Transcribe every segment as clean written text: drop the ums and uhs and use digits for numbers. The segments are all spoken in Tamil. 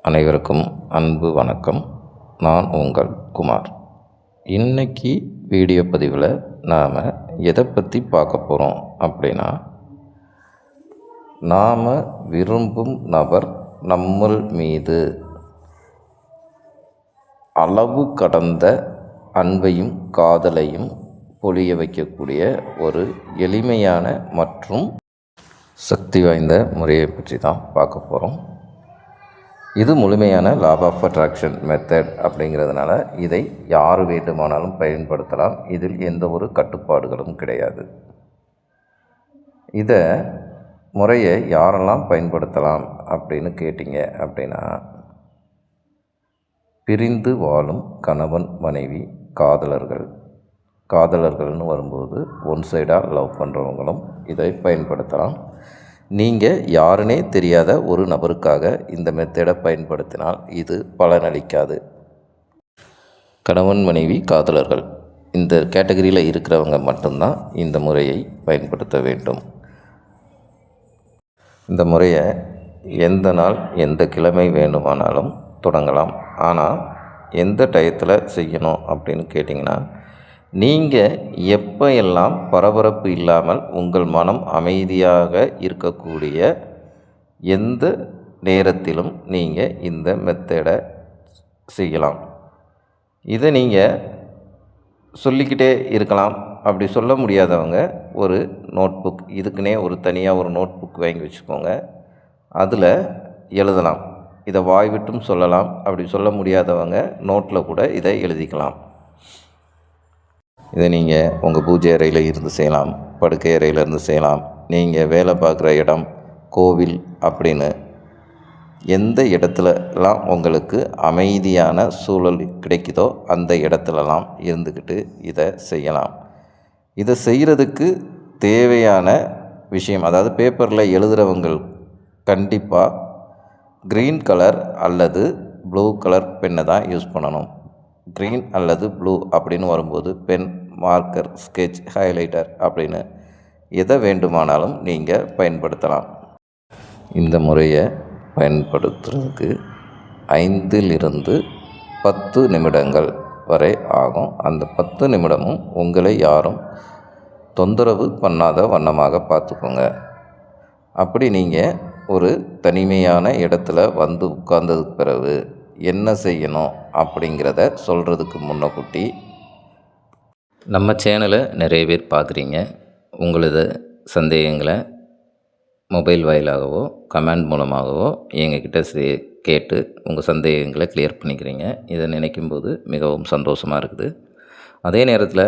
அனைவருக்கும் அன்பு வணக்கம். நான் உங்கள் குமார். இன்னைக்கு வீடியோ பதிவில் நாம் எதை பற்றி பார்க்க போகிறோம் அப்படின்னா, நாம் விரும்பும் நபர் நம்மள் மீது அளவு கடந்த அன்பையும் காதலையும் பொழிய வைக்கக்கூடிய ஒரு எளிமையான மற்றும் சக்தி வாய்ந்த முறையை பற்றி தான் பார்க்க போகிறோம். இது முழுமையான லா ஆஃப் அட்ராக்ஷன் மெத்தட் அப்படிங்கிறதுனால இதை யார் வேண்டுமானாலும் பயன்படுத்தலாம். இதில் எந்த ஒரு கட்டுப்பாடுகளும் கிடையாது. இதை முறையை யாரெல்லாம் பயன்படுத்தலாம் அப்படின்னு கேட்டிங்க அப்படின்னா, பிரிந்து வாழும் கணவன் மனைவி காதலர்கள்னு வரும்போது ஒன் சைடாக லவ் பண்ணுறவங்களும் இதை பயன்படுத்தலாம். நீங்கள் யாருன்னே தெரியாத ஒரு நபருக்காக இந்த மெத்தடை பயன்படுத்தினால் இது பலனளிக்காது. கணவன் மனைவி காதலர்கள் இந்த கேட்டகரியில் இருக்கிறவங்க மட்டும்தான் இந்த முறையை பயன்படுத்த வேண்டும். இந்த முறையை எந்த நாள் எந்த கிழமை வேண்டுமானாலும் தொடங்கலாம். ஆனால் எந்த டயத்தில் செய்யணும் அப்படின்னு கேட்டிங்கன்னா, நீங்கள் எப்போ எல்லாம் பரபரப்பு இல்லாமல் உங்கள் மனம் அமைதியாக இருக்கக்கூடிய எந்த நேரத்திலும் நீங்கள் இந்த மெத்தடை செய்யலாம். இதை நீங்கள் சொல்லிக்கிட்டே இருக்கலாம். அப்படி சொல்ல முடியாதவங்க ஒரு நோட்புக், இதுக்குன்னே ஒரு தனியாக ஒரு நோட்புக் வாங்கி வச்சுக்கோங்க. அதில் எழுதலாம். இதை வாய் விட்டும் சொல்லலாம். அப்படி சொல்ல முடியாதவங்க நோட்டில் கூட இதை எழுதிக்கலாம். இதை நீங்கள் உங்கள் பூஜை அறையில் இருந்து செய்யலாம், படுக்கை அறையிலேருந்து செய்யலாம், நீங்கள் வேலை பார்க்குற இடம், கோவில் அப்படின்னு எந்த இடத்துலலாம் உங்களுக்கு அமைதியான சூழல் கிடைக்குதோ அந்த இடத்துலலாம் இருந்துக்கிட்டு இதை செய்யலாம். இதை செய்கிறதுக்கு தேவையான விஷயம், அதாவது பேப்பரில் எழுதுகிறவங்க கண்டிப்பாக க்ரீன் கலர் அல்லது ப்ளூ கலர் பென்னை தான் யூஸ் பண்ணணும். க்ரீன் அல்லது ப்ளூ அப்படின்னு வரும்போது பென், மார்க்கர், ஸ்கெட்ச், ஹைலைட்டர் அப்படின்னு எதை வேண்டுமானாலும் நீங்கள் பயன்படுத்தலாம். இந்த முறையை பயன்படுத்துறதுக்கு 5லிருந்து 10 நிமிடங்கள் வரை ஆகும். அந்த 10 நிமிடமும் உங்களை யாரும் தொந்தரவு பண்ணாத வண்ணமாக பார்த்துக்கோங்க. அப்படி நீங்கள் ஒரு தனிமையான இடத்துல வந்து உட்கார்ந்ததுக்கு பிறகு என்ன செய்யணும் அப்படிங்கிறத சொல்கிறதுக்கு முன்னக்கூட்டி, நம்ம சேனலை நிறைய பேர் பார்க்குறீங்க. உங்களது சந்தேகங்களை மொபைல் வாயிலாகவோ கமெண்ட் மூலமாகவோ எங்ககிட்ட கேட்டு உங்கள் சந்தேகங்களை கிளியர் பண்ணிக்கிறீங்க. இதை நினைக்கும்போது மிகவும் சந்தோஷமாக இருக்குது. அதே நேரத்தில்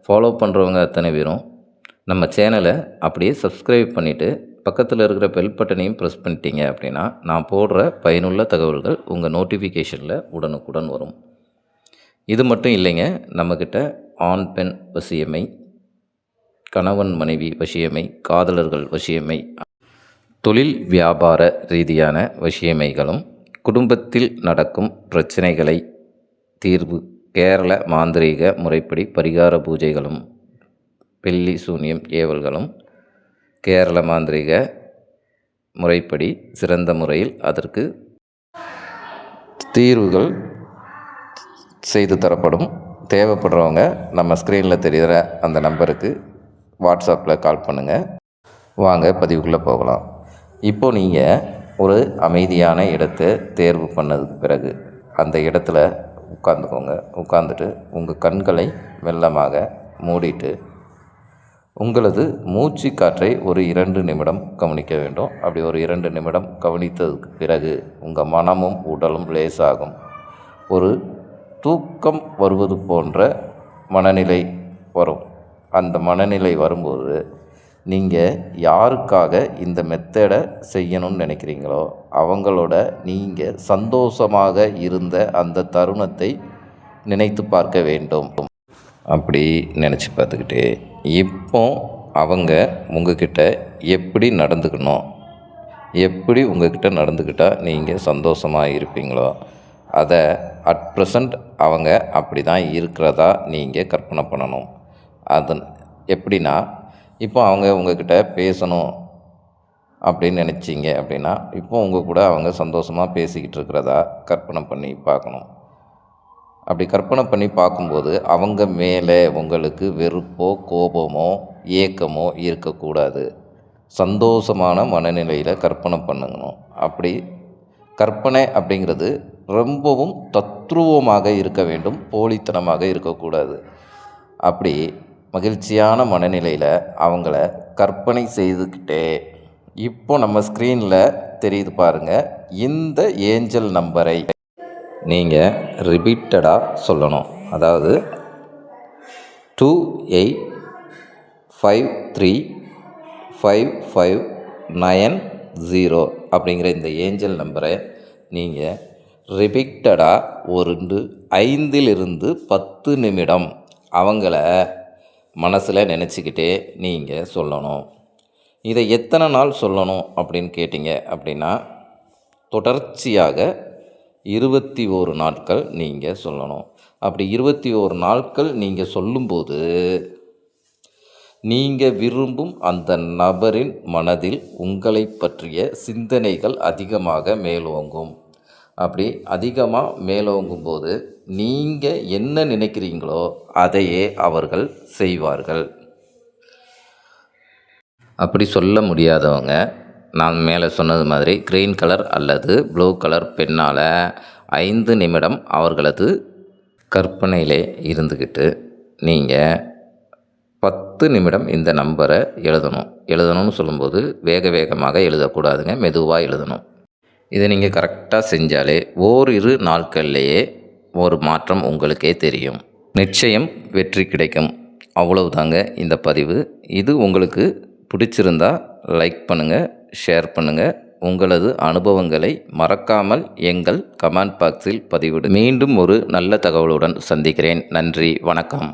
ஃபாலோ பண்ணுறவங்க அத்தனை பேரும் நம்ம சேனலை அப்படியே சப்ஸ்கிரைப் பண்ணிவிட்டு பக்கத்தில் இருக்கிற பெல் பட்டனையும் ப்ரெஸ் பண்ணிட்டீங்க அப்படின்னா நான் போடுற பயனுள்ள தகவல்கள் உங்கள் நோட்டிஃபிகேஷனில் உடனுக்குடன் வரும். இது மட்டும் இல்லைங்க, நம்மக்கிட்ட ஆண் பெண் வசியமை, கணவன் மனைவி வசியமை, காதலர்கள் வசியமை, தொழில் வியாபார ரீதியான வசியமைகளும், குடும்பத்தில் நடக்கும் பிரச்சனைகளை தீர்வு, கேரள மாந்திரீக முறைப்படி பரிகார பூஜைகளும், பில்லி சூனியம் ஏவல்களும், கேரள மாந்திரீக முறைப்படி சிறந்த முறையில் அதற்கு தீர்வுகள் செய்து தரப்படும். தேவைப்படுறவங்க நம்ம ஸ்க்ரீனில் தெரிகிற அந்த நம்பருக்கு வாட்ஸ்அப்பில் கால் பண்ணுங்கள். வாங்க பதிவுக்குள்ளே போகலாம். இப்போது நீங்கள் ஒரு அமைதியான இடத்தை தேர்வு பண்ணதுக்கு பிறகு அந்த இடத்துல உட்காந்துக்கோங்க. உட்காந்துட்டு உங்கள் கண்களை மெல்லமாக மூடிட்டு உங்களது மூச்சு காற்றை ஒரு 2 நிமிடம் கவனிக்க வேண்டும். அப்படி ஒரு 2 நிமிடம் கவனித்ததுக்கு பிறகு உங்கள் மனமும் உடலும் லேசாகும். ஒரு தூக்கம் வருவது போன்ற மனநிலை வரும். அந்த மனநிலை வரும்போது நீங்கள் யாருக்காக இந்த மெத்தடை செய்யணும்னு நினைக்கிறீங்களோ அவங்களோட நீங்கள் சந்தோஷமாக இருந்த அந்த தருணத்தை நினைத்து பார்க்க வேண்டும். அப்படி நினச்சி பார்த்துக்கிட்டு இப்போ அவங்க உங்ககிட்ட எப்படி நடந்துக்கணும், எப்படி உங்ககிட்ட நடந்துக்கிட்டால் நீங்கள் சந்தோஷமாக இருப்பீங்களோ அதை அட் ப்ரெசண்ட் அவங்க அப்படி தான் இருக்கிறதா நீங்கள் கற்பனை பண்ணணும். அது எப்படின்னா, இப்போ அவங்க உங்ககிட்ட பேசணும் அப்படின்னு நினச்சிங்க அப்படின்னா, இப்போ உங்கள் கூட அவங்க சந்தோஷமாக பேசிக்கிட்டு இருக்கிறதா கற்பனை பண்ணி பார்க்கணும். அப்படி கற்பனை பண்ணி பார்க்கும்போது அவங்க மேலே உங்களுக்கு வெறுப்போ, கோபமோ, ஏக்கமோ இருக்கக்கூடாது. சந்தோஷமான மனநிலையில் கற்பனை பண்ணணும். அப்படி கற்பனை அப்படிங்கிறது ரொம்பவும் தத்ரூபமாக இருக்க வேண்டும், போலித்தனமாக இருக்கக்கூடாது. அப்படி மகிழ்ச்சியான மனநிலையில் அவங்கள கற்பனை செய்துக்கிட்டே இப்போ நம்ம ஸ்க்ரீனில் தெரியுது பாருங்கள், இந்த ஏஞ்சல் நம்பரை நீங்கள் ரிப்பீட்டடாக சொல்லணும். அதாவது 28535590 அப்படிங்கிற இந்த ஏஞ்சல் நம்பரை நீங்கள் ரிப்பீட்டடாக 5லிருந்து 10 நிமிடம் அவங்கள மனசில் நினச்சிக்கிட்டே நீங்கள் சொல்லணும். இதை எத்தனை நாள் சொல்லணும் அப்படின்னு கேட்டிங்க அப்படின்னா, தொடர்ச்சியாக 21 நாட்கள் நீங்கள் சொல்லணும். அப்படி 21 நாட்கள் நீங்கள் சொல்லும்போது நீங்கள் விரும்பும் அந்த நபரின் மனதில் உங்களை பற்றிய சிந்தனைகள் அதிகமாக மேலோங்கும். அப்படி அதிகமாக மேலோங்கும்போது நீங்கள் என்ன நினைக்கிறீங்களோ அதையே அவர்கள் செய்வார்கள். அப்படி சொல்ல முடியாதவங்க, நான் மேலே சொன்னது மாதிரி க்ரீன் கலர் அல்லது ப்ளூ கலர் பென்னால் 5 நிமிடம் அவர்களது கற்பனையிலே இருந்துக்கிட்டு நீங்கள் 10 நிமிடம் இந்த நம்பரை எழுதணும்னு சொல்லும்போது வேகமாக எழுதக்கூடாதுங்க, மெதுவாக எழுதணும். இதை நீங்கள் கரெக்டாக செஞ்சாலே ஓரிரு நாட்கள்லேயே ஒரு மாற்றம் உங்களுக்கே தெரியும். நிச்சயம் வெற்றி கிடைக்கும். அவ்வளவுதாங்க இந்த பதிவு. இது உங்களுக்கு பிடிச்சிருந்தா லைக் பண்ணுங்கள், ஷேர் பண்ணுங்கள். உங்களது அனுபவங்களை மறக்காமல் எங்கள் கமெண்ட் பாக்ஸில் பதிவிடு. மீண்டும் ஒரு நல்ல தகவலுடன் சந்திக்கிறேன். நன்றி, வணக்கம்.